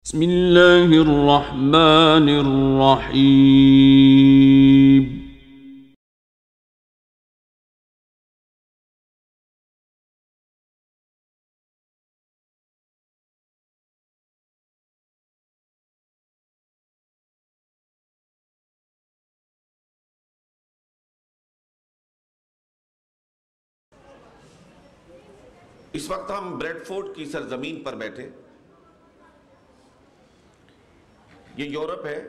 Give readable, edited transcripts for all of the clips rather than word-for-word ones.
بسم اللہ الرحمن الرحیم۔ اس وقت ہم بریڈ فورڈ کی سرزمین پر بیٹھے، یہ یورپ ہے،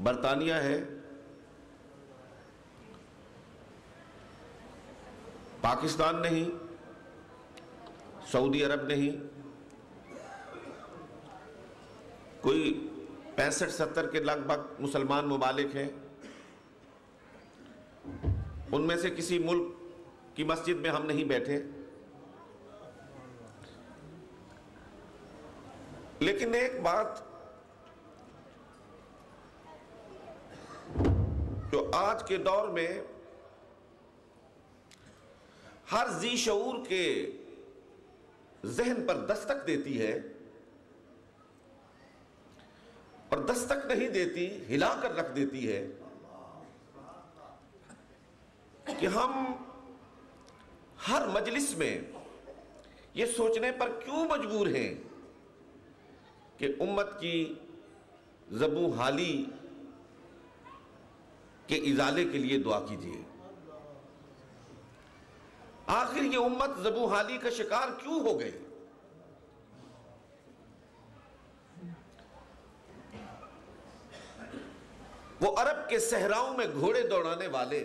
برطانیہ ہے، پاکستان نہیں، سعودی عرب نہیں، کوئی 65-70 کے لگ بھگ مسلمان ممالک ہیں، ان میں سے کسی ملک کی مسجد میں ہم نہیں بیٹھے، لیکن ایک بات جو آج کے دور میں ہر ذی شعور کے ذہن پر دستک دیتی ہے، اور دستک نہیں دیتی، ہلا کر رکھ دیتی ہے، کہ ہم ہر مجلس میں یہ سوچنے پر کیوں مجبور ہیں کہ امت کی زبوں حالی کے ازالے کے لیے دعا کیجیے۔ آخر یہ امت زبوں حالی کا شکار کیوں ہو گئی؟ وہ عرب کے صحراؤں میں گھوڑے دوڑانے والے،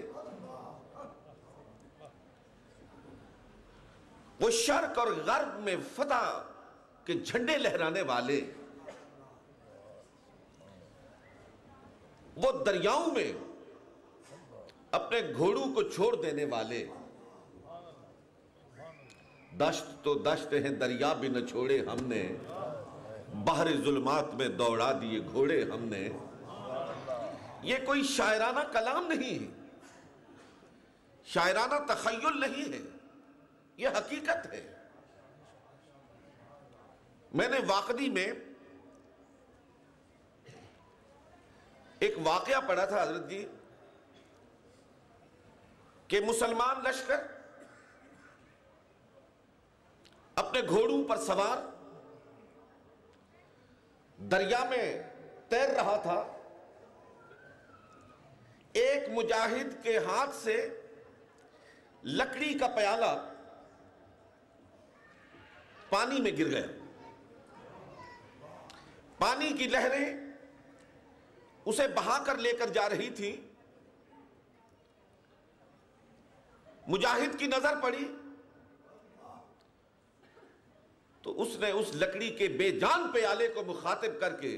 وہ شرق اور غرب میں فتح کے جھنڈے لہرانے والے، وہ دریاؤں میں اپنے گھوڑوں کو چھوڑ دینے والے، دشت تو دشت ہیں دریا بھی نہ چھوڑے ہم نے، بحر ظلمات میں دوڑا دیے گھوڑے ہم نے۔ یہ کوئی شاعرانہ کلام نہیں ہے، شاعرانہ تخیل نہیں ہے، یہ حقیقت ہے۔ میں نے واقعی میں ایک واقعہ پڑھا تھا حضرت جی، کہ مسلمان لشکر اپنے گھوڑوں پر سوار دریا میں تیر رہا تھا، ایک مجاہد کے ہاتھ سے لکڑی کا پیالہ پانی میں گر گیا، پانی کی لہریں اسے بہا کر لے کر جا رہی تھی، مجاہد کی نظر پڑی تو اس نے اس لکڑی کے بے جان پیالے کو مخاطب کر کے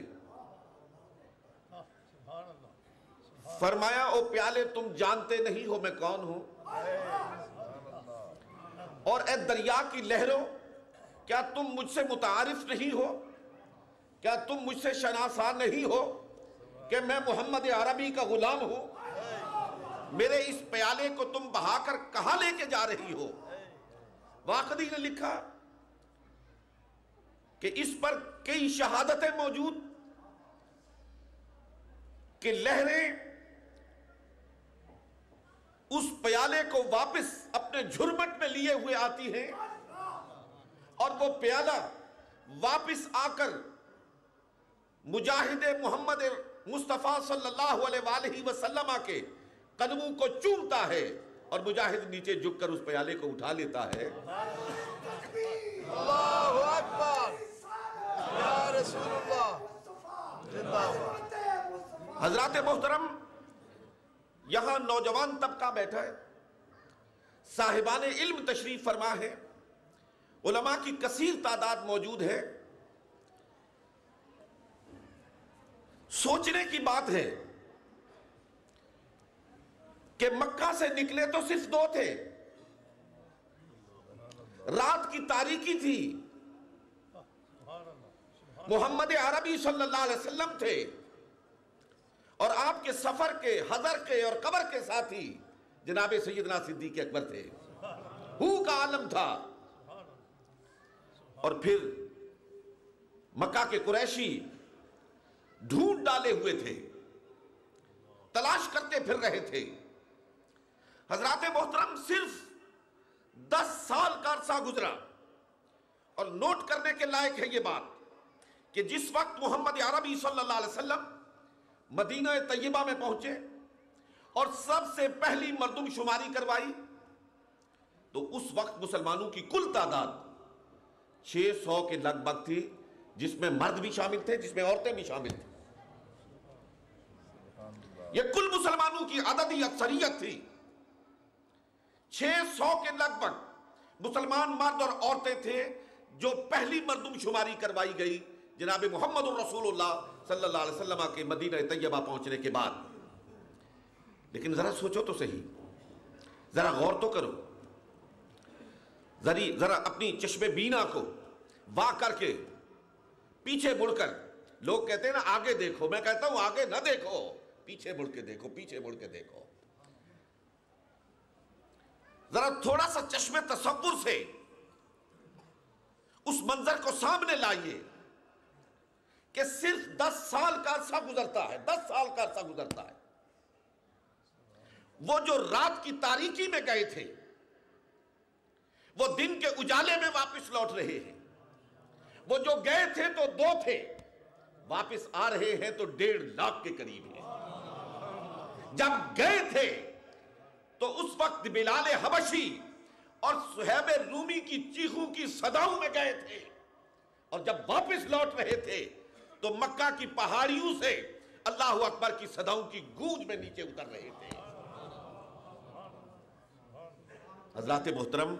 فرمایا، او پیالے تم جانتے نہیں ہو میں کون ہوں، اور اے دریا کی لہروں کیا تم مجھ سے متعارف نہیں ہو، کیا تم مجھ سے شناسا نہیں ہو کہ میں محمد عربی کا غلام ہوں؟ میرے اس پیالے کو تم بہا کر کہاں لے کے جا رہی ہو؟ واقعی نے لکھا کہ اس پر کئی شہادتیں موجود کہ لہریں اس پیالے کو واپس اپنے جھرمٹ میں لیے ہوئے آتی ہیں، اور وہ پیالہ واپس آ کر مجاہد محمد مصطفیٰ صلی اللہ علیہ وآلہ وسلم کے قدموں کو چومتا ہے، اور مجاہد نیچے جھک کر اس پیالے کو اٹھا لیتا ہے۔ اللہ اکبر یا رسول اللہ زندہ باد۔ حضرات محترم، یہاں نوجوان طبقہ بیٹھا ہے، صاحبان علم تشریف فرما ہے، علماء کی کثیر تعداد موجود ہے۔ سوچنے کی بات ہے کہ مکہ سے نکلے تو صرف 2 تھے، رات کی تاریکی تھی، محمد عربی صلی اللہ علیہ وسلم تھے، اور آپ کے سفر کے، حضر کے اور قبر کے ساتھی جناب سیدنا صدیق اکبر تھے، ہو کا عالم تھا۔ اور پھر کہ قریشی ڈھونڈ ڈالے ہوئے تھے، تلاش کرتے پھر رہے تھے۔ حضرات محترم صرف 10 سال کا عرصہ گزرا، اور نوٹ کرنے کے لائق ہے یہ بات کہ جس وقت محمد عربی صلی اللہ علیہ وسلم مدینہ طیبہ میں پہنچے اور سب سے پہلی مردم شماری کروائی، تو اس وقت مسلمانوں کی کل تعداد 600 کے لگ بھگ تھی، جس میں مرد بھی شامل تھے، جس میں عورتیں بھی شامل تھیں۔ یہ کل مسلمانوں کی عددی اکثریت تھی۔ 600 کے لگ بھگ مسلمان مرد اور عورتیں تھے جو پہلی مردم شماری کروائی گئی جناب محمد الرسول اللہ صلی اللہ علیہ وسلم کے مدینہ طیبہ پہنچنے کے بعد۔ لیکن ذرا سوچو تو صحیح، ذرا غور تو کرو، ذرا اپنی چشم بینا کو وا کر کے پیچھے مڑ کر، لوگ کہتے ہیں نا آگے دیکھو، میں کہتا ہوں آگے نہ دیکھو، پیچھے مڑ کے دیکھو، پیچھے مڑ کے دیکھو۔ ذرا تھوڑا سا چشم تصور سے اس منظر کو سامنے لائیے کہ صرف 10 سال کا عرصہ گزرتا ہے، 10 سال کا عرصہ گزرتا ہے۔ وہ جو رات کی تاریکی میں گئے تھے، وہ دن کے اجالے میں واپس لوٹ رہے ہیں۔ وہ جو گئے تھے تو 2 تھے، واپس آ رہے ہیں تو 1.5 لاکھ کے قریب ہیں۔ جب گئے تھے تو اس وقت بلال حبشی اور صہیب رومی کی چیخوں کی صداؤں میں گئے تھے، اور جب واپس لوٹ رہے تھے تو مکہ کی پہاڑیوں سے اللہ اکبر کی صداؤں کی گونج میں نیچے اتر رہے تھے۔ حضرات محترم،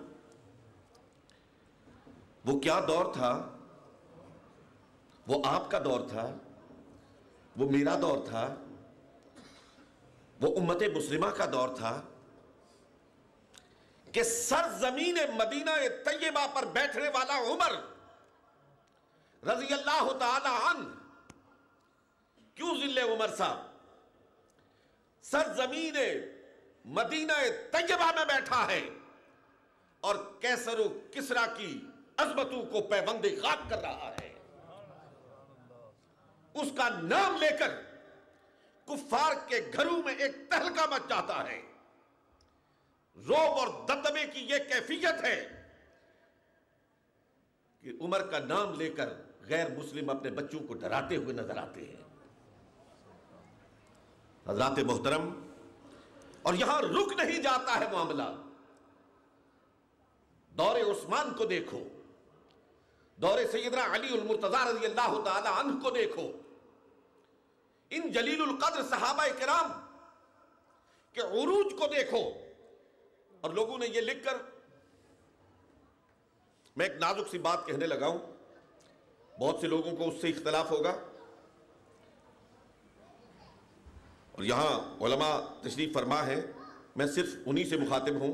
وہ کیا دور تھا؟ وہ آپ کا دور تھا، وہ میرا دور تھا، وہ امت مسلمہ کا دور تھا کہ سرزمین مدینہ طیبہ پر بیٹھنے والا عمر رضی اللہ تعالی عنہ، کیوں ذل عمر صاحب سرزمین مدینہ طیبہ میں بیٹھا ہے اور کیسر و کسرا کی عظمتوں کو پیوند خاک کر رہا ہے۔ اس کا نام لے کر کفار کے گھروں میں ایک تہلکہ مچ جاتا ہے۔ رعب اور دبدبے کی یہ کیفیت ہے کہ عمر کا نام لے کر غیر مسلم اپنے بچوں کو ڈراتے ہوئے نظر آتے ہیں۔ حضرات محترم، اور یہاں رک نہیں جاتا ہے معاملہ۔ دور عثمان کو دیکھو، دور سیدنا علی المرتضی رضی اللہ تعالی عنہ کو دیکھو، ان جلیل القدر صحابہ کرام کے عروج کو دیکھو۔ اور لوگوں نے یہ لکھ کر، میں ایک نازک سی بات کہنے لگا ہوں، بہت سے لوگوں کو اس سے اختلاف ہوگا، اور یہاں علماء تشریف فرما ہے، میں صرف انہی سے مخاطب ہوں۔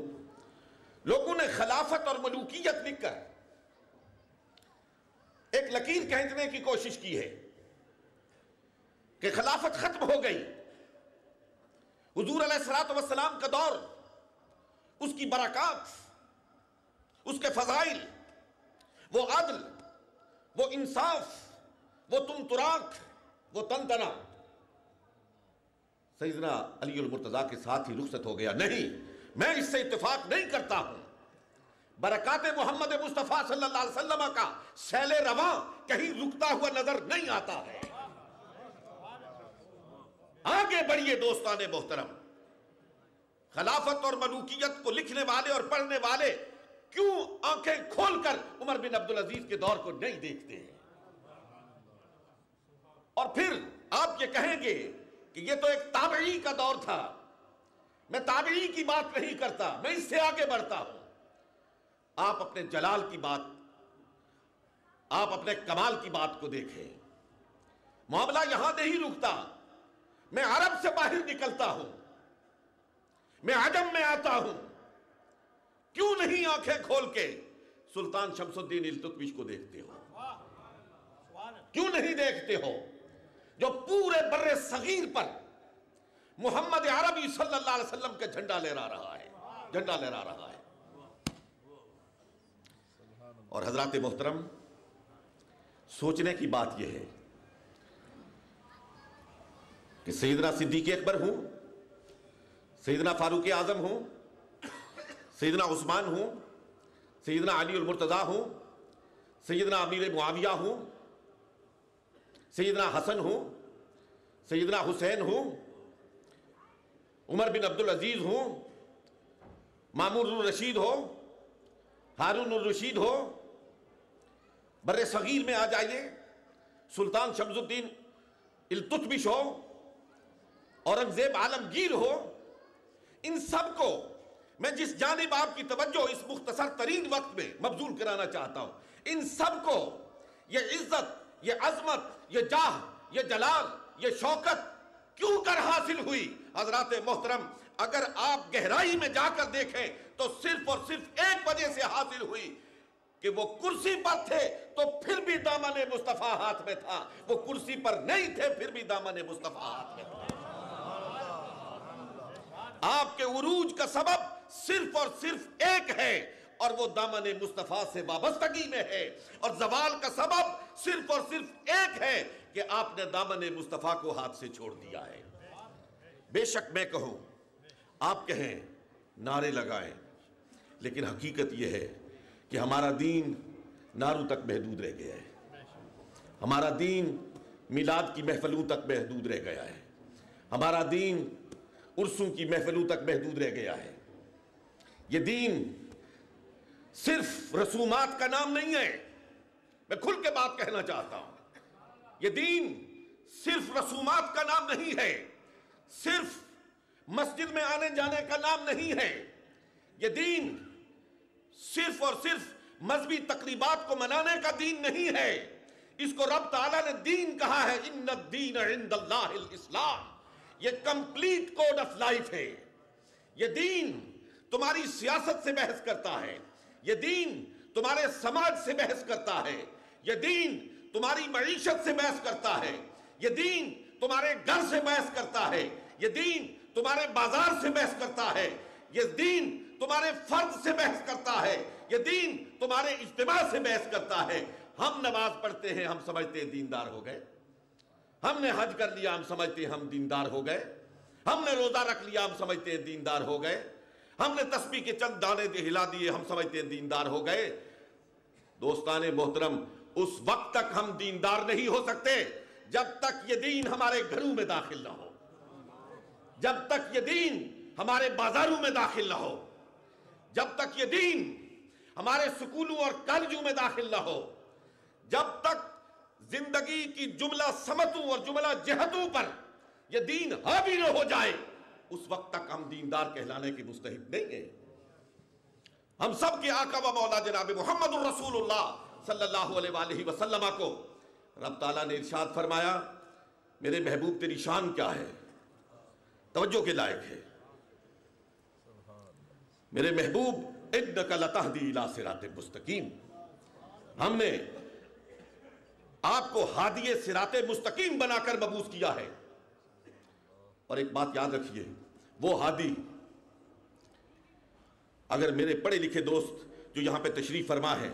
لوگوں نے خلافت اور ملوکیت لکھ کر ایک لکیر کھینچنے کی کوشش کی ہے کہ خلافت ختم ہو گئی، حضور علیہ السلام کا دور، اس کی برکات، اس کے فضائل، وہ عدل، وہ انصاف، وہ تم تراک، وہ تنتنا، سیدنا علی المرتضیٰ کے ساتھ ہی رخصت ہو گیا۔ نہیں، میں اس سے اتفاق نہیں کرتا ہوں۔ برکات محمد مصطفیٰ صلی اللہ علیہ وسلم کا سیل رواں کہیں رکتا ہوا نظر نہیں آتا ہے۔ آگے بڑھیے دوستان محترم، خلافت اور ملوکیت کو لکھنے والے اور پڑھنے والے کیوں آنکھیں کھول کر عمر بن عبدالعزیز کے دور کو نہیں دیکھتے ہیں؟ اور پھر آپ یہ کہیں گے کہ یہ تو ایک تابعی کا دور تھا۔ میں تابعی کی بات نہیں کرتا، میں اس سے آگے بڑھتا ہوں۔ آپ اپنے جلال کی بات، آپ اپنے کمال کی بات کو دیکھیں۔ معاملہ یہاں نہیں رکتا، میں عرب سے باہر نکلتا ہوں، میں عجم میں آتا ہوں۔ کیوں نہیں آنکھیں کھول کے سلطان شمس الدین التتمش کو دیکھتے ہو؟ کیوں نہیں دیکھتے ہو جو پورے بر صغیر پر محمد عربی صلی اللہ علیہ وسلم کا جھنڈا لہرا رہا ہے، جھنڈا لہرا رہا ہے۔ اور حضرات محترم، سوچنے کی بات یہ ہے کہ سیدنا صدیق اکبر ہوں، سیدنا فاروق اعظم ہوں، سیدنا عثمان ہوں، سیدنا علی المرتضیٰ ہوں، سیدنا امیر معاویہ ہوں، سیدنا حسن ہوں، سیدنا حسین ہوں، عمر بن عبد العزیز ہوں، مامون الرشید ہو، ہارون الرشید ہو، بر صغیر میں آ جائیے سلطان شمس الدین التتمش ہو، اورنگزیب عالمگیر ہو، ان سب کو میں جس جانب آپ کی توجہ اس مختصر ترین وقت میں مبذول کرانا چاہتا ہوں، ان سب کو یہ عزت، یہ عظمت، یہ جاہ، یہ جلال، یہ شوکت کیوں کر حاصل ہوئی؟ حضرات محترم، اگر آپ گہرائی میں جا کر دیکھیں تو صرف اور صرف ایک وجہ سے حاصل ہوئی کہ وہ کرسی پر تھے تو پھر بھی دامن مصطفیٰ ہاتھ میں تھا، وہ کرسی پر نہیں تھے پھر بھی دامن مصطفیٰ ہاتھ میں تھا۔ آپ کے عروج کا سبب صرف اور صرف ایک ہے اور وہ دامن مصطفیٰ سے وابستگی میں ہے، اور زوال کا سبب صرف اور صرف ایک ہے کہ آپ نے دامن مصطفیٰ کو ہاتھ سے چھوڑ دیا ہے۔ بے شک میں کہوں، آپ کہیں، نعرے لگائیں، لیکن حقیقت یہ ہے کہ ہمارا دین نعروں تک محدود رہ گیا ہے، ہمارا دین میلاد کی محفلوں تک محدود رہ گیا ہے، ہمارا دین عرسوں کی محفلوں تک محدود رہ گیا ہے۔ یہ دین صرف رسومات کا نام نہیں ہے، میں کھل کے بات کہنا چاہتا ہوں، یہ دین صرف رسومات کا نام نہیں ہے، صرف مسجد میں آنے جانے کا نام نہیں ہے، یہ دین صرف اور صرف مذہبی تقریبات کو منانے کا دین نہیں ہے۔ اس کو رب تعالیٰ نے دین کہا ہے، ان الدین عند اللہ الاسلام، یہ کمپلیٹ کوڈ آف لائف ہے۔ یہ دین تمہاری سیاست سے بحث کرتا ہے، یہ دین تمہارے سماج سے بحث کرتا ہے، یہ دین تمہاری معیشت سے بحث کرتا ہے، یہ دین تمہارے گھر سے بحث کرتا ہے، یہ دین تمہارے بازار سے بحث کرتا ہے، یہ دین تمہارے فرد سے بحث کرتا ہے، یہ دین تمہارے اجتماع سے بحث کرتا ہے۔ ہم نماز پڑھتے ہیں، ہم سمجھتے ہیں دیندار ہو گئے، ہم نے حج کر لیا، ہم سمجھتے ہیں ہم دیندار ہو گئے، ہم نے روزہ رکھ لیا، ہم سمجھتے ہیں دیندار ہو گئے، ہم نے تسبیح کے چند دانے ہلا دیے، ہم سمجھتے ہیں دیندار ہو گئے۔ دوستان محترم، اس وقت تک ہم دیندار نہیں ہو سکتے جب تک یہ دین ہمارے گھروں میں داخل نہ ہو، جب تک یہ دین ہمارے بازاروں میں داخل نہ ہو، جب تک یہ دین ہمارے سکولوں اور کالجوں میں داخل نہ ہو، جب تک زندگی کی جملہ سمتوں اور جملہ جہتوں پر یہ دین حاوی نہ ہو جائے، اس وقت تک ہم دیندار کہلانے کے مستحق نہیں ہیں۔ ہم سب کے آقا و مولا جناب محمد الرسول اللہ صلی اللہ علیہ وآلہ وسلم کو رب تعالیٰ نے ارشاد فرمایا، میرے محبوب تیری شان کیا ہے؟ توجہ کے لائق ہے، میرے محبوب انک لتہدی الی صراط مستقیم، ہم نے آپ کو ہادی صراط مستقیم بنا کر مبعوث کیا ہے۔ اور ایک بات یاد رکھیے، وہ ہادی، اگر میرے پڑھے لکھے دوست جو یہاں پہ تشریف فرما ہے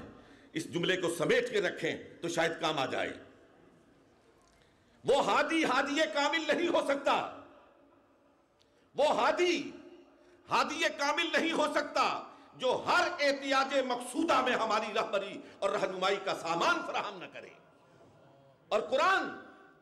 اس جملے کو سمیٹ کے رکھیں تو شاید کام آ جائے، وہ ہادی کامل نہیں ہو سکتا، وہ ہادی کامل نہیں ہو سکتا جو ہر احتیاج مقصودہ میں ہماری رہبری اور رہنمائی کا سامان فراہم نہ کرے۔ اور قرآن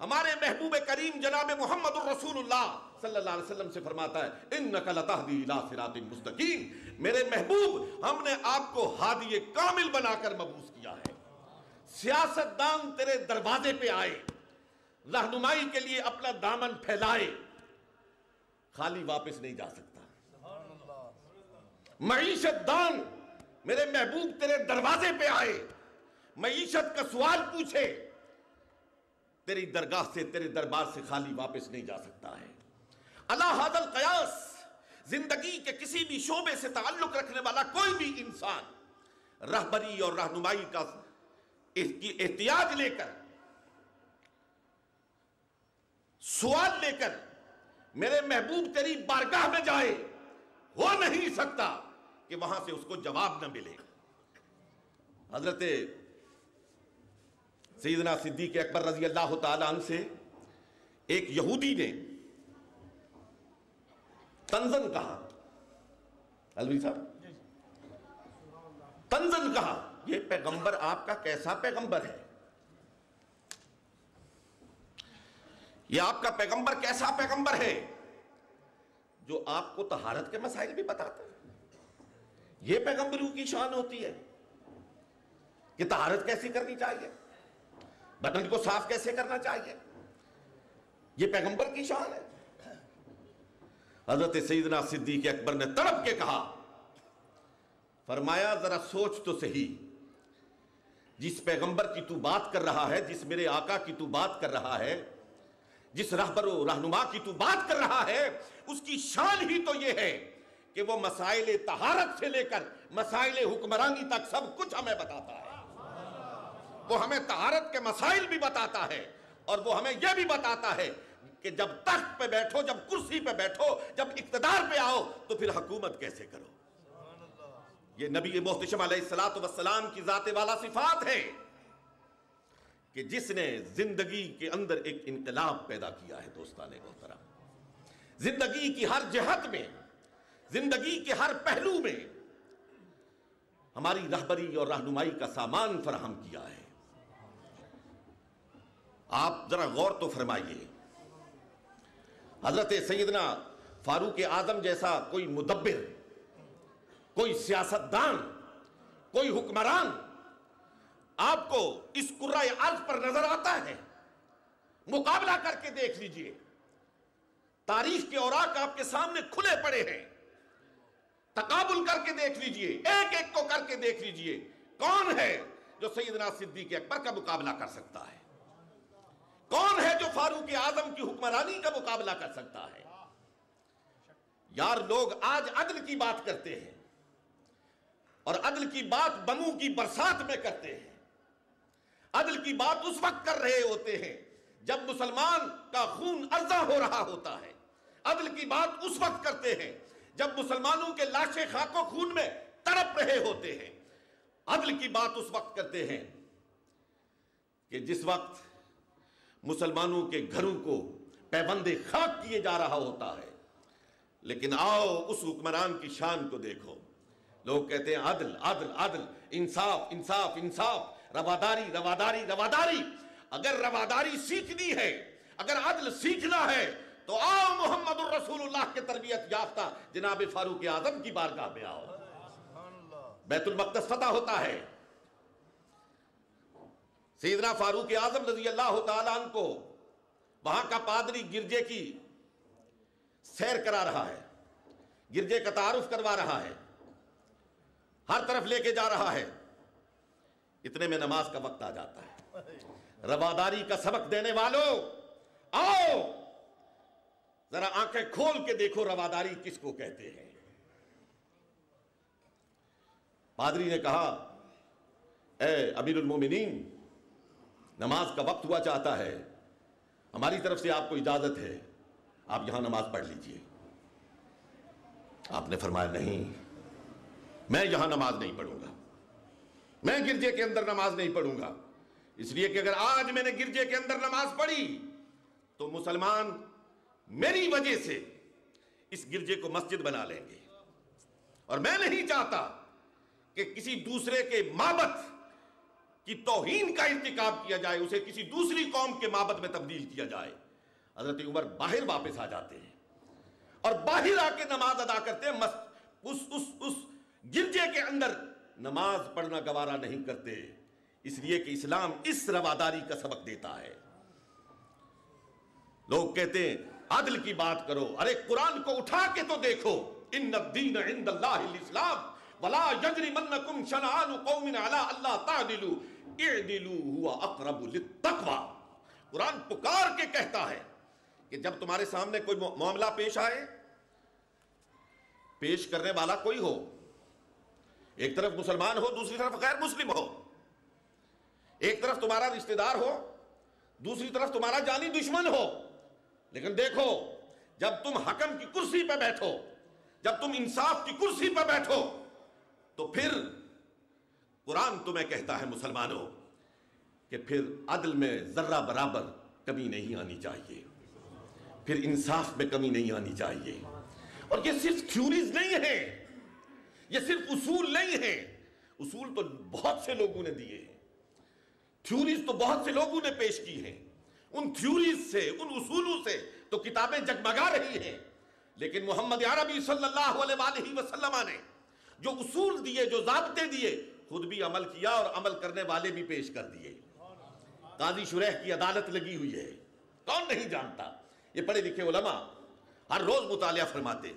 ہمارے محبوب کریم جناب محمد الرسول اللہ صلی اللہ علیہ وسلم سے فرماتا ہے، انک لتہدی الی صراط مستقیم، میرے محبوب ہم نے آپ کو ہادی کامل بنا کر مبعوث کیا ہے۔ سیاستدان تیرے دروازے پہ آئے، رہنمائی کے لیے اپنا دامن پھیلائے، خالی واپس نہیں جا سکتا۔ معیشت دان میرے محبوب تیرے دروازے پہ آئے، معیشت کا سوال پوچھے، تیری درگاہ سے، تیرے دربار سے خالی واپس نہیں جا سکتا ہے۔ علی ھذا القیاس، زندگی کے کسی بھی شعبے سے تعلق رکھنے والا کوئی بھی انسان رہبری اور رہنمائی کا احتیاج لے کر، سوال لے کر میرے محبوب تیری بارگاہ میں جائے، ہو نہیں سکتا کہ وہاں سے اس کو جواب نہ ملے۔ حضرت سیدنا صدیق اکبر رضی اللہ تعالیٰ عنہ سے ایک یہودی نے تنزن کہا، الوی صاحب تنزن کہا، یہ پیغمبر آپ کا کیسا پیغمبر ہے، یہ آپ کا پیغمبر کیسا پیغمبر ہے جو آپ کو طہارت کے مسائل بھی بتاتا ہے؟ یہ پیغمبروں کی شان ہوتی ہے کہ طہارت کیسی کرنی چاہیے، بٹن کو صاف کیسے کرنا چاہیے، یہ پیغمبر کی شان ہے۔ حضرت سیدنا صدیق اکبر نے تڑپ کے کہا، فرمایا ذرا سوچ تو صحیح، جس پیغمبر کی تو بات کر رہا ہے، جس میرے آقا کی تو بات کر رہا ہے، جس رہبر و رہنما کی تو بات کر رہا ہے، اس کی شان ہی تو یہ ہے کہ وہ مسائل طہارت سے لے کر مسائل حکمرانی تک سب کچھ ہمیں بتاتا ہے۔ وہ ہمیں طہارت کے مسائل بھی بتاتا ہے، اور وہ ہمیں یہ بھی بتاتا ہے کہ جب تخت پہ بیٹھو، جب کرسی پہ بیٹھو، جب اقتدار پہ آؤ تو پھر حکومت کیسے کرو۔ یہ نبی محتشم علیہ السلام کی ذات والا صفات ہے کہ جس نے زندگی کے اندر ایک انقلاب پیدا کیا ہے۔ دوستان محترم، زندگی کی ہر جہت میں، زندگی کے ہر پہلو میں ہماری رہبری اور رہنمائی کا سامان فراہم کیا ہے۔ آپ ذرا غور تو فرمائیے، حضرت سیدنا فاروق اعظم جیسا کوئی مدبر، کوئی سیاستدان، کوئی حکمران آپ کو اس کرۂ ارض پر نظر آتا ہے؟ مقابلہ کر کے دیکھ لیجئے، تاریخ کے اوراق آپ کے سامنے کھلے پڑے ہیں، تقابل کر کے دیکھ لیجئے، ایک ایک کو کر کے دیکھ لیجئے، کون ہے جو سیدنا صدیق اکبر کا مقابلہ کر سکتا ہے؟ کون ہے جو فاروق اعظم کی حکمرانی کا مقابلہ کر سکتا ہے؟ یار لوگ آج عدل کی بات کرتے ہیں، اور عدل کی بات بموں کی برسات میں کرتے ہیں۔ عدل کی بات اس وقت کر رہے ہوتے ہیں جب مسلمان کا خون ارزاں ہو رہا ہوتا ہے۔ عدل کی بات اس وقت کرتے ہیں جب مسلمانوں کے لاشیں خاک و خون میں تڑپ رہے ہوتے ہیں۔ عدل کی بات اس وقت کرتے ہیں کہ جس وقت مسلمانوں کے گھروں کو پیوند خاک کیے جا رہا ہوتا ہے۔ لیکن آؤ اس حکمران کی شان کو دیکھو، لوگ کہتے ہیں عدل عدل عدل، انصاف انصاف انصاف، رواداری رواداری رواداری۔ اگر رواداری سیکھنی ہے، اگر عدل سیکھنا ہے تو آؤ محمد الرسول اللہ کے تربیت یافتہ جناب فاروق اعظم کی بارگاہ میں آؤ۔ بیت المقدس فتح ہوتا ہے، سیدنا فاروق اعظم رضی اللہ تعالیٰ عنہ کو وہاں کا پادری گرجے کی سیر کرا رہا ہے، گرجے کا تعارف کروا رہا ہے، ہر طرف لے کے جا رہا ہے۔ اتنے میں نماز کا وقت آ جاتا ہے۔ رواداری کا سبق دینے والوں، آؤ ذرا آنکھیں کھول کے دیکھو رواداری کس کو کہتے ہیں۔ پادری نے کہا، اے امیر المومنین، نماز کا وقت ہوا چاہتا ہے، ہماری طرف سے آپ کو اجازت ہے، آپ یہاں نماز پڑھ لیجئے۔ آپ نے فرمایا نہیں، میں یہاں نماز نہیں پڑھوں گا، میں گرجے کے اندر نماز نہیں پڑھوں گا، اس لیے کہ اگر آج میں نے گرجے کے اندر نماز پڑھی تو مسلمان میری وجہ سے اس گرجے کو مسجد بنا لیں گے، اور میں نہیں چاہتا کہ کسی دوسرے کے معبد کی توہین کا ارتکاب کیا جائے، اسے کسی دوسری قوم کے معبد میں تبدیل کیا جائے۔ حضرت عمر باہر واپس آ جاتے ہیں اور باہر آ کے نماز ادا کرتے ہیں، اس گرجے کے اندر نماز پڑھنا گوارا نہیں کرتے، اس لیے کہ اسلام اس رواداری کا سبق دیتا ہے۔ لوگ کہتے ہیں عدل کی بات کرو، ارے قرآن کو اٹھا کے تو دیکھو، ان الدین عند اللہ الاسلام ولا یجرمنکم شنآن قوم علی الا تعدلوا اعدلوا هو اقرب للتقوی۔ قرآن پکار کے کہتا ہے کہ جب تمہارے سامنے کوئی معاملہ پیش آئے، پیش کرنے والا کوئی ہو، ایک طرف مسلمان ہو، دوسری طرف غیر مسلم ہو، ایک طرف تمہارا رشتہ دار ہو، دوسری طرف تمہارا جانی دشمن ہو، لیکن دیکھو جب تم حکم کی کرسی پہ بیٹھو، جب تم انصاف کی کرسی پہ بیٹھو، تو پھر قرآن تمہیں کہتا ہے مسلمانوں کہ پھر عدل میں ذرہ برابر کمی نہیں آنی چاہیے، پھر انصاف میں کمی نہیں آنی چاہیے. اور یہ صرف تھیوریز نہیں ہیں، یہ صرف اصول نہیں ہیں. اصول تو بہت سے لوگوں نے دیے ہیں، تھیوریز تو بہت سے لوگوں نے پیش کی ہیں. ان تھیوریز سے، ان اصولوں سے تو کتابیں جگمگا رہی ہیں، لیکن محمد عربی صلی اللہ علیہ وآلہ وسلم نے جو اصول دیے، جو ضابطے دیے، خود بھی عمل کیا اور عمل کرنے والے بھی پیش کر دیے. قاضی شریح کی عدالت لگی ہوئی ہے، کون نہیں جانتا؟ یہ پڑھے لکھے علماء ہر روز مطالعہ فرماتے.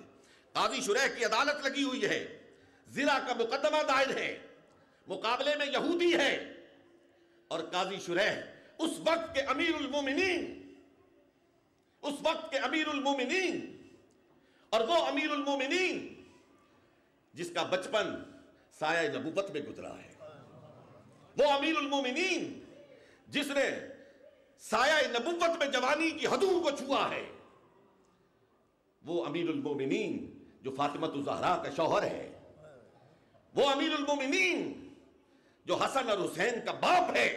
قاضی شریح کی عدالت لگی ہوئی ہے، زنا کا مقدمہ دائر ہے، مقابلے میں یہودی ہے، اور قاضی شریح اس وقت کے امیر المومنین، اس وقت کے امیر المومنین، اور وہ امیر المومنین جس کا بچپن سایہ نبوت میں گزرا ہے، وہ امیر المومنین جس نے سایہ نبوت میں جوانی کی حدود کو چھوا ہے، وہ امیر المومنین جو فاطمۃ الزہرا کا شوہر ہے، وہ امیر المومنین جو حسن اور حسین کا باپ ہے.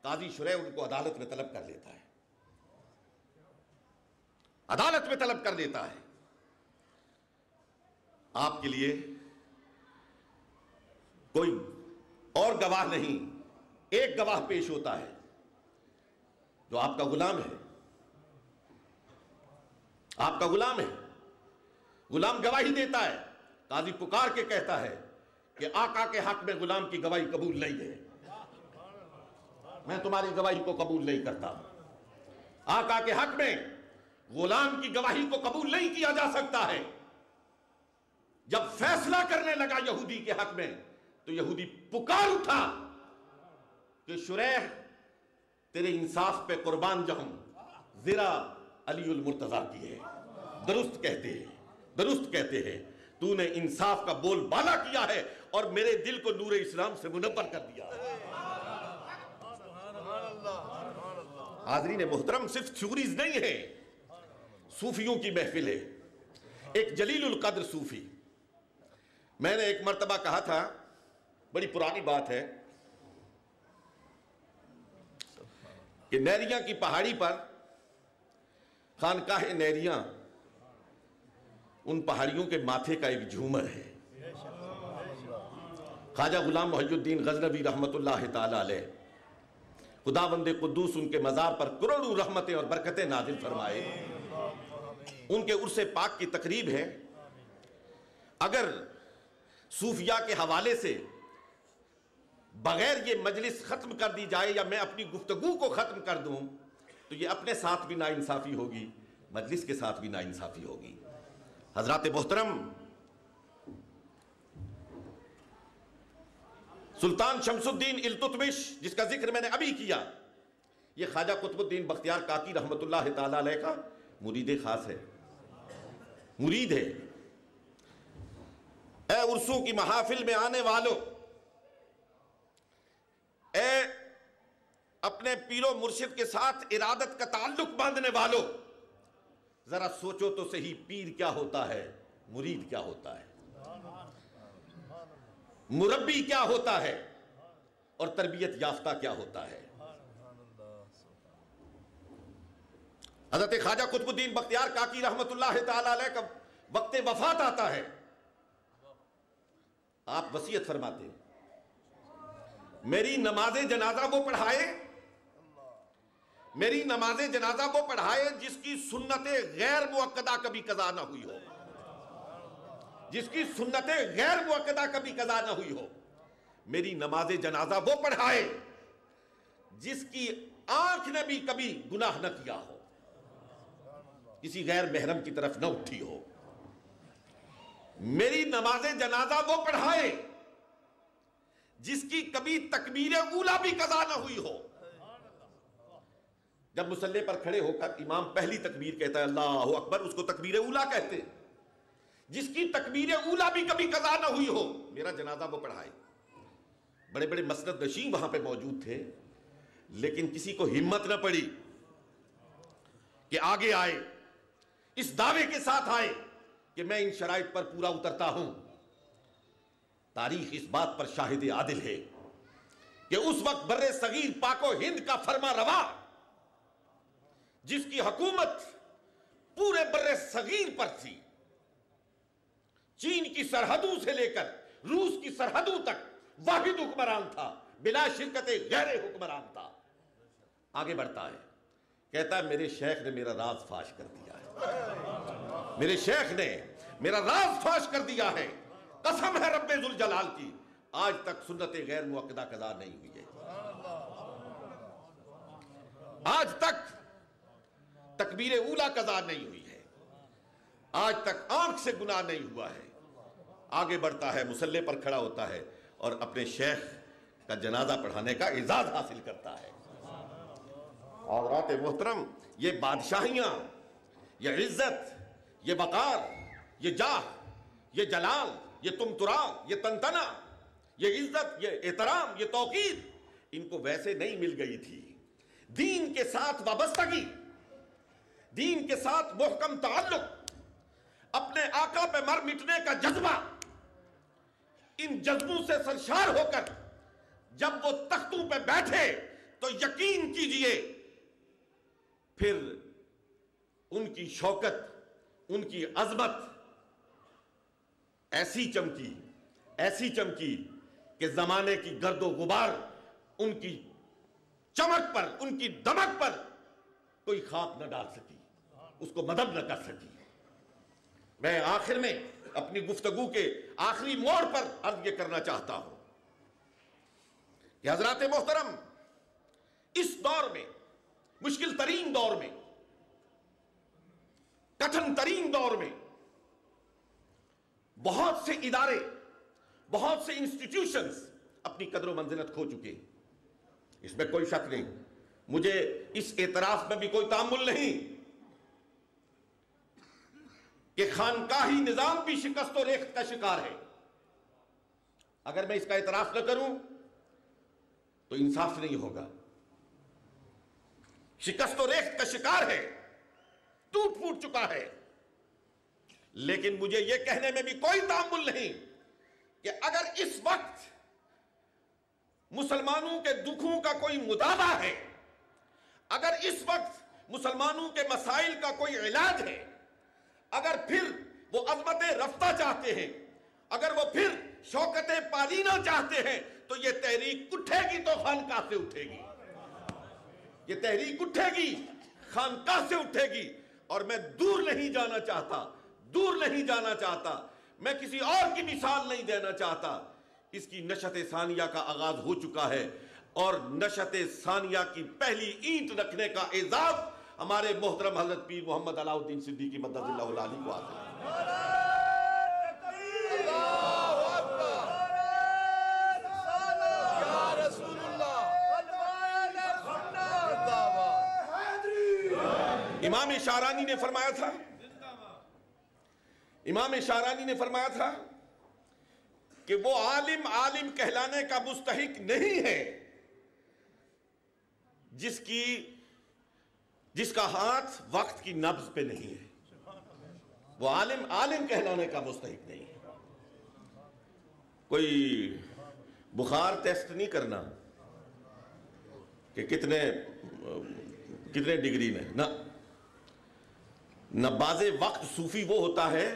قاضی شریح ان کو عدالت میں طلب کر لیتا ہے، عدالت میں طلب کر لیتا ہے. آپ کے لیے کوئی اور گواہ نہیں، ایک گواہ پیش ہوتا ہے جو آپ کا غلام ہے، آپ کا غلام ہے. غلام گواہی دیتا ہے، قاضی پکار کے کہتا ہے کہ آقا کے حق میں غلام کی گواہی قبول نہیں ہے، میں تمہاری گواہی کو قبول نہیں کرتا. آقا کے حق میں غلام کی گواہی کو قبول نہیں کیا جا سکتا ہے. جب فیصلہ کرنے لگا یہودی کے حق میں تو یہودی پکار اٹھا کہ شریح تیرے انصاف پہ قربان جاؤں، زرا علی المرتضیٰ کی ہے. درست کہتے ہیں، درست کہتے ہیں، تو نے انصاف کا بول بالا کیا ہے اور میرے دل کو نور اسلام سے منور کر دیا. حاضرین محترم، صرف تھیوریز نہیں ہے، صوفیوں کی محفل ہے. ایک جلیل القدر صوفی، میں نے ایک مرتبہ کہا تھا، بڑی پرانی بات ہے، کہ نیریاں کی پہاڑی پر خانقاہ نیریاں، ان پہاڑیوں کے ماتھے کا ایک جھومر ہے. خواجہ غلام محی الدین غزنوی رحمت اللہ تعالی علیہ، خداوند قدوس ان کے مزار پر کروڑوں رحمتیں اور برکتیں نازل فرمائے. ان کے عرس پاک کی تقریب ہے. اگر صوفیاء کے حوالے سے بغیر یہ مجلس ختم کر دی جائے یا میں اپنی گفتگو کو ختم کر دوں تو یہ اپنے ساتھ بھی ناانصافی ہوگی، مجلس کے ساتھ بھی ناانصافی ہوگی. حضرات محترم، سلطان شمس الدین التتمش جس کا ذکر میں نے ابھی کیا، یہ خواجہ قطب الدین بختیار کاکی رحمت اللہ تعالی علیہ کا مرید خاص ہے، مرید ہے. اے عرسوں کی محافل میں آنے والوں، اے اپنے پیر و مرشد کے ساتھ ارادت کا تعلق باندھنے والوں، ذرا سوچو تو صحیح، پیر کیا ہوتا ہے، مرید کیا ہوتا ہے، مربی کیا ہوتا ہے، اور تربیت یافتہ کیا ہوتا ہے. حضرت خواجہ قطب الدین بختیار کاکی رحمت اللہ تعالی علیہ کا وقت وفات آتا ہے. آپ وصیت فرماتے ہیں، میری نماز جنازہ وہ پڑھائے، میری نماز جنازہ وہ پڑھائے جس کی سنت غیر مؤکدہ کبھی قضا نہ ہوئی ہو، جس کی سنت غیر مؤکدہ کبھی قضا نہ ہوئی ہو. میری نماز جنازہ وہ پڑھائے جس کی آنکھ نے بھی کبھی گناہ نہ کیا ہو، کسی غیر محرم کی طرف نہ اٹھی ہو. میری نماز جنازہ وہ پڑھائے جس کی کبھی تکبیر اولیٰ بھی قضا نہ ہوئی ہو. جب مصلی پر کھڑے ہو کر امام پہلی تکبیر کہتا ہے اللہ اکبر، اس کو تکبیر اولیٰ کہتے ہیں. جس کی تکبیر اولیٰ بھی کبھی قضا نہ ہوئی ہو، میرا جنازہ وہ پڑھائے. بڑے بڑے مسند نشین وہاں پہ موجود تھے، لیکن کسی کو ہمت نہ پڑی کہ آگے آئے، اس دعوے کے ساتھ آئے کہ میں ان شرائط پر پورا اترتا ہوں. تاریخ اس بات پر شاہد عادل ہے کہ اس وقت بر صغیر پاک و ہند کا فرما روا، جس کی حکومت پورے بر صغیر پر تھی، چین کی سرحدوں سے لے کر روس کی سرحدوں تک واحد حکمران تھا، بلا شرکت غیر حکمران تھا. آگے بڑھتا ہے، کہتا ہے میرے شیخ نے میرا راز فاش کر دیا ہے، میرے شیخ نے میرا راز فاش کر دیا ہے، قسم ہے رب ذوالجلال کی، آج تک سنت غیر موقدہ قضا نہیں ہوئی ہے، آج تک تکبیر اولیٰ قضا نہیں ہوئی ہے، آج تک آنکھ سے گناہ نہیں ہوا ہے. آگے بڑھتا ہے، مصلی پر کھڑا ہوتا ہے اور اپنے شیخ کا جنازہ پڑھانے کا اعزاز حاصل کرتا ہے. حضرات محترم، یہ بادشاہیاں، یہ عزت، یہ وقار، یہ جاہ، یہ جلال، یہ تمترا، یہ تنتنا، یہ عزت، یہ احترام، یہ توقیر، ان کو ویسے نہیں مل گئی تھی. دین کے ساتھ وابستگی، دین کے ساتھ محکم تعلق، اپنے آقا پہ مر مٹنے کا جذبہ، ان جذبوں سے سرشار ہو کر جب وہ تختوں پہ بیٹھے تو یقین کیجئے پھر ان کی شوکت، ان کی عظمت ایسی چمکی کہ زمانے کی گرد و غبار ان کی چمک پر، ان کی دمک پر کوئی خاک نہ ڈال سکی، اس کو مدد نہ کر سکی. میں آخر میں اپنی گفتگو کے آخری موڑ پر عرض یہ کرنا چاہتا ہوں کہ حضرات محترم، اس دور میں، مشکل ترین دور میں، کٹھن ترین دور میں، بہت سے ادارے، بہت سے انسٹیٹیوشنز اپنی قدر و منزلت کھو چکے، اس میں کوئی شک نہیں. مجھے اس اعتراف میں بھی کوئی تعامل نہیں کہ خانقاہی نظام بھی شکست و ریخت کا شکار ہے. اگر میں اس کا اعتراف نہ کروں تو انصاف نہیں ہوگا. شکست و ریخت کا شکار ہے، ٹوٹ پھوٹ چکا ہے، لیکن مجھے یہ کہنے میں بھی کوئی تعامل نہیں کہ اگر اس وقت مسلمانوں کے دکھوں کا کوئی مداوع ہے، اگر اس وقت مسلمانوں کے مسائل کا کوئی علاج ہے، اگر پھر وہ عظمت رفتہ چاہتے ہیں، اگر وہ پھر شوکت پالینہ چاہتے ہیں، تو یہ تحریک اٹھے گی تو خانقاہ سے اٹھے گی، یہ تحریک اٹھے گی، خانقاہ سے اٹھے گی. اور میں دور نہیں جانا چاہتا، میں کسی اور کی مثال نہیں دینا چاہتا. اس کی نشت ثانیہ کا آغاز ہو چکا ہے اور نشت ثانیہ کی پہلی اینٹ رکھنے کا اعزاز ہمارے محترم حضرت پیر محمد علاؤ الدین صدیقی مدد اللہ العالی کو حاصل ہے. امام شعرانی نے فرمایا تھا کہ وہ عالم کہلانے کا مستحق نہیں ہے جس کا ہاتھ وقت کی نبض پہ نہیں ہے. وہ عالم کہلانے کا مستحق نہیں ہے. کوئی بخار ٹیسٹ نہیں کرنا کہ کتنے ڈگری میں، نہ باز وقت صوفی وہ ہوتا ہے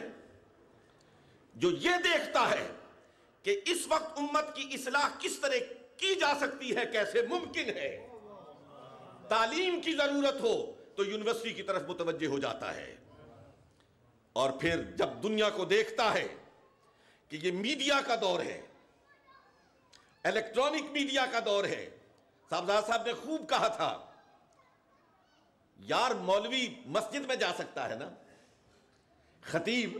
جو یہ دیکھتا ہے کہ اس وقت امت کی اصلاح کس طرح کی جا سکتی ہے، کیسے ممکن ہے. تعلیم کی ضرورت ہو تو یونیورسٹی کی طرف متوجہ ہو جاتا ہے، اور پھر جب دنیا کو دیکھتا ہے کہ یہ میڈیا کا دور ہے، الیکٹرانک میڈیا کا دور ہے. صاحبزادہ صاحب نے خوب کہا تھا، یار مولوی مسجد میں جا سکتا ہے نا، خطیب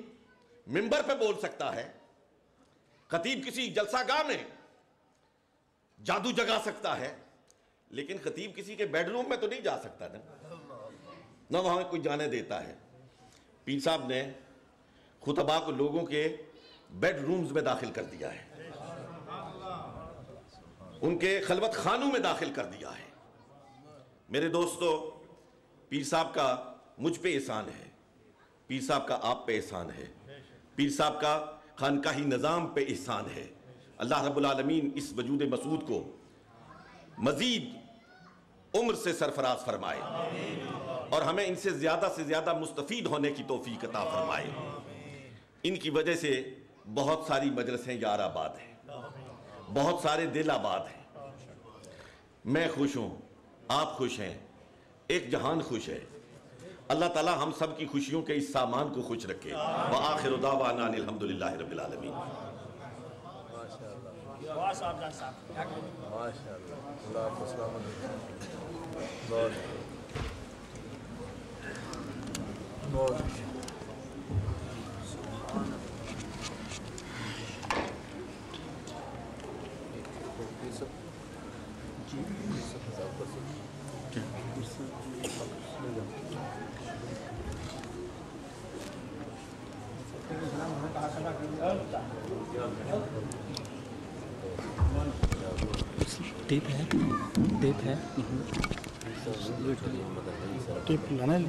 منبر پہ بول سکتا ہے، خطیب کسی جلسہ گاہ میں جادو جگا سکتا ہے، لیکن خطیب کسی کے بیڈ روم میں تو نہیں جا سکتا نا، نہ وہاں کوئی جانے دیتا ہے. پیر صاحب نے خطبہ کو لوگوں کے بیڈ رومز میں داخل کر دیا ہے، ان کے خلوت خانوں میں داخل کر دیا ہے. میرے دوستو، پیر صاحب کا مجھ پہ احسان ہے، پیر صاحب کا آپ پہ احسان ہے، پیر صاحب کا خانقاہی نظام پہ احسان ہے. اللہ رب العالمین اس وجود مسعود کو مزید عمر سے سرفراز فرمائے اور ہمیں ان سے زیادہ مستفید ہونے کی توفیق عطا فرمائے۔ ان کی وجہ سے بہت ساری مجلسیں یار آباد ہیں، بہت سارے دل آباد ہیں۔ میں خوش ہوں، آپ خوش ہیں، ایک جہان خوش ہے۔ اللہ تعالی ہم سب کی خوشیوں کے اس سامان کو خوش رکھے۔ وآخر دعوانا ان الحمدللہ رب العالمین۔ ٹیپ ہے ٹیپ لانا ہے۔